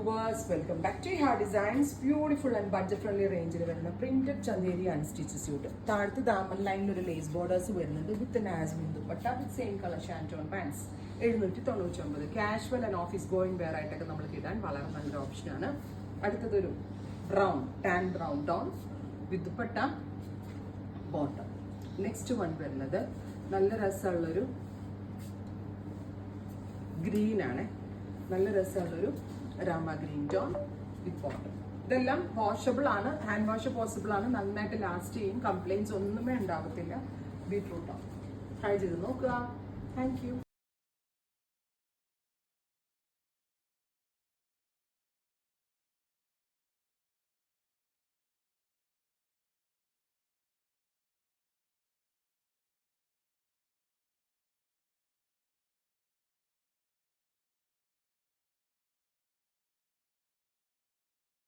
Welcome back to Har Designs. Beautiful and budget friendly റേഞ്ചിൽ വരുന്ന printed Chanderi unstitch suit. താഴത്ത് ദാമൻ ലൈനിൽ ഒരു ലേസ് ബോർഡേഴ്സ് വരുന്നുണ്ട് വിത്ത് നാസ്മിൻ ദുപ്പട്ട വിത്ത് സെയിം കളർ ഷാൻറ്റോൺ pants. 799. Casual and office going wear ആയിട്ടൊക്കെ നമ്മൾ ഇടാൻ വളരെ നല്ലൊരു ഓപ്ഷനാണ്. അടുത്തതൊരു brown tan brown tone with dupatta bottom. Next one വരുന്നത് നല്ല രസമുള്ളൊരു ഗ്രീൻ ആണ്. നല്ല രസമുള്ളൊരു രാമ ഗ്രീൻ ടോൺ വിത്ത് ബോട്ടം. ഇതെല്ലാം വാഷബിൾ ആണ്, ഹാൻഡ് വാഷ് പോസിബിൾ ആണ്, നന്നായിട്ട് ലാസ്റ്റ് ചെയ്യും, കംപ്ലൈൻറ്റ്സ് ഒന്നുമേ ഉണ്ടാവത്തില്ല. ബീട്രൂട്ട് ട്രൈ ചെയ്ത് നോക്കുക. Thank you.